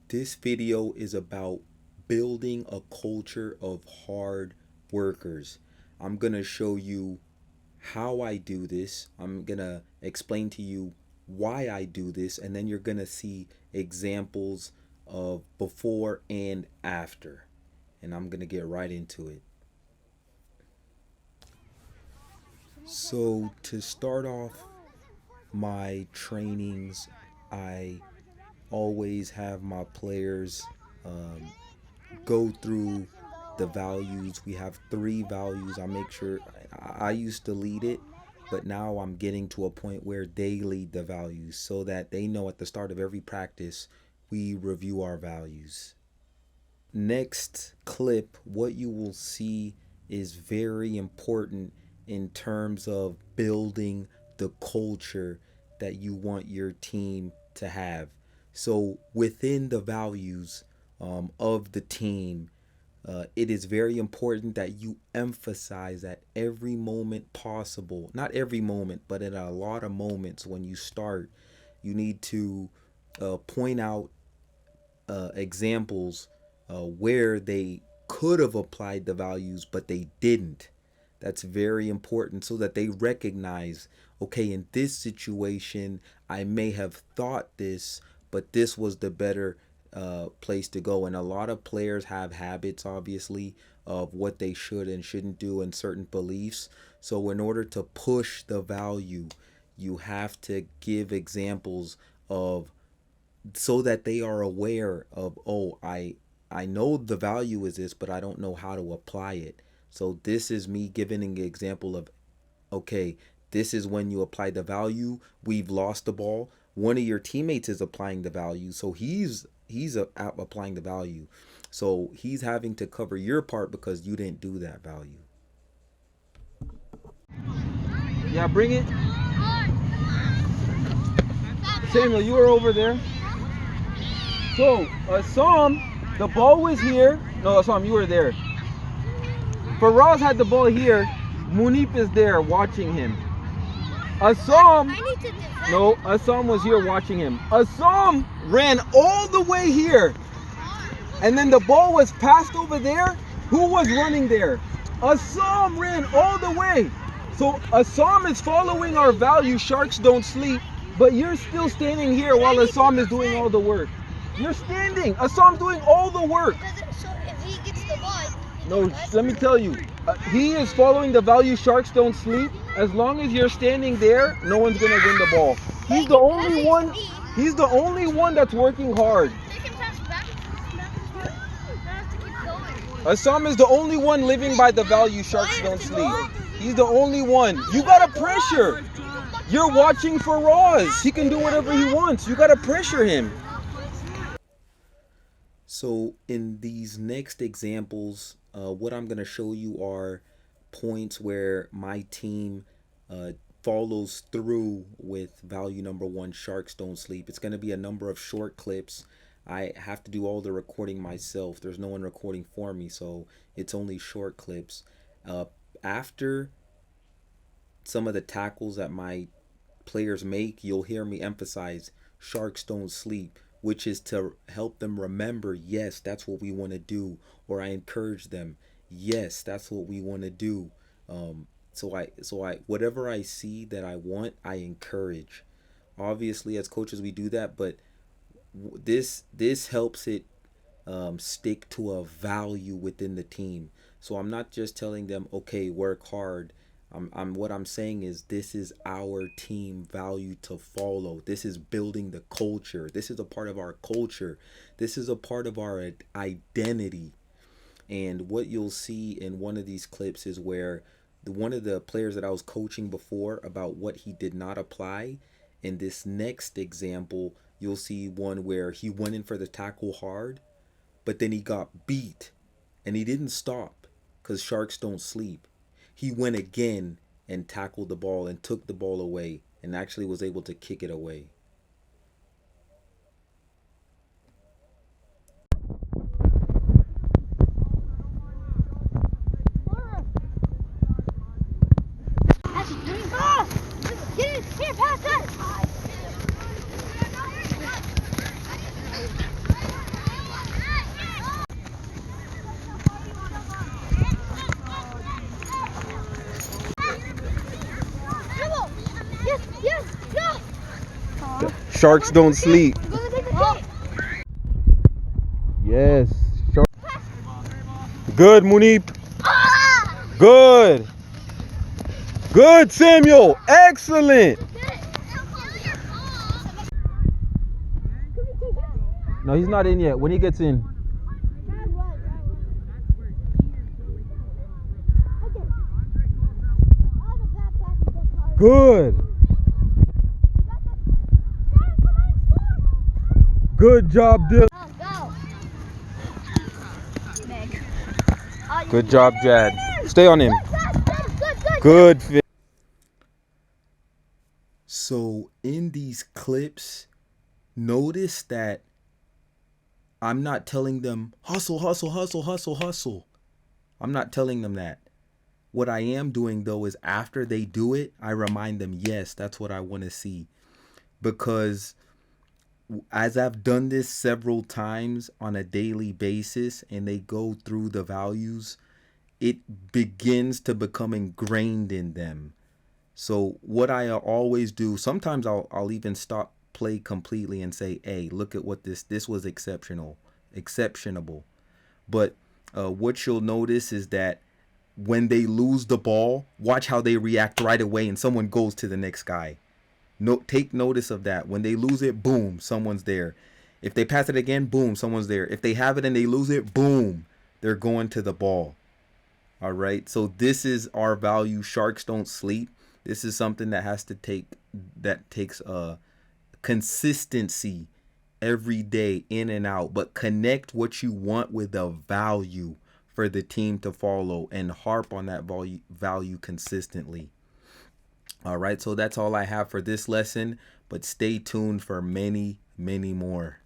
This video is about building a culture of hard workers. I'm going to show you how I do this. I'm going to explain to you why I do this, and then you're going to see examples of before and after. And I'm going to get right into it. So, to start off my trainings, I always have my players go through the values. We have 3 values. I make sure I used to lead it, but now I'm getting to a point where they lead the values so that they know at the start of every practice we review our values. Next clip, what you will see is very important in terms of building the culture that you want your team to have. So within the values of the team, it is very important that you emphasize at every moment possible, not every moment, but in a lot of moments when you start, you need to point out examples where they could have applied the values, but they didn't. That's very important so that they recognize, okay, in this situation, I may have thought this, but this was the better place to go. And a lot of players have habits, obviously, of what they should and shouldn't do and certain beliefs. So in order to push the value, you have to give examples of so that they are aware of, oh, I know the value is this, but I don't know how to apply it. So this is me giving an example of, okay, this is when you apply the value. We've lost the ball. One of your teammates is applying the value, so he's applying the value. So he's having to cover your part because you didn't do that value. Yeah, bring it. Samuel, you were over there. So, Assam, the ball was here. No, Assam, you were there. Faraz had the ball here. Munif is there watching him. Assam was here watching him. Assam ran all the way here. And then the ball was passed over there. Who was running there? Assam ran all the way. So Assam is following our value, sharks don't sleep, but you're still standing here while Assam is doing all the work. You're standing. Assam's doing all the work. So if he gets the ball, no, let me tell you, he is following the value, sharks don't sleep. As long as you're standing there, no one's gonna win the ball. He's the only one. He's the only one that's working hard. they can pass back. Don't have to keep going. Assam is the only one living by the value, sharks don't sleep. He's the only one. You gotta pressure. You're watching for Roz. He can do whatever he wants. You gotta pressure him. So in these next examples, what I'm going to show you are points where my team follows through with value number 1, sharks don't sleep. It's going to be a number of short clips. I have to do all the recording myself. There's no one recording for me, so it's only short clips. After some of the tackles that my players make, you'll hear me emphasize sharks don't sleep, which is to help them remember, yes, that's what we want to do. Or I encourage them, yes, that's what we want to do. So I whatever I see that I want, I encourage. Obviously, as coaches, we do that, but this helps it stick to a value within the team. So I'm not just telling them, okay, work hard. What I'm saying is this is our team value to follow. This is building the culture. This is a part of our culture. This is a part of our identity. And what you'll see in one of these clips is where one of the players that I was coaching before about what he did not apply. In this next example, you'll see one where he went in for the tackle hard, but then he got beat and he didn't stop because sharks don't sleep. He went again and tackled the ball and took the ball away and actually was able to kick it away. Get it! Here, pass that! Sharks don't sleep. Yes. Good, Munip. Good. Good, Samuel. Excellent. No, he's not in yet. When he gets in. Good. Good job, Dylan. Good job, Jad. Stay on him. Good fit. So in these clips, notice that I'm not telling them hustle, hustle, hustle, hustle, hustle. I'm not telling them that. What I am doing though is after they do it, I remind them, yes, that's what I want to see. Because as I've done this several times on a daily basis and they go through the values, it begins to become ingrained in them. So what I always do, sometimes I'll even stop play completely and say, hey, look at what this was exceptionable. But what you'll notice is that when they lose the ball, watch how they react right away and someone goes to the next guy. Take notice of that. When they lose it, boom, someone's there. If they pass it again, boom, someone's there. If they have it and they lose it, boom, they're going to the ball. All right. So this is our value. Sharks don't sleep. This is something that takes consistency every day, in and out. But connect what you want with a value for the team to follow and harp on that value consistently. All right, so that's all I have for this lesson, but stay tuned for many, many more.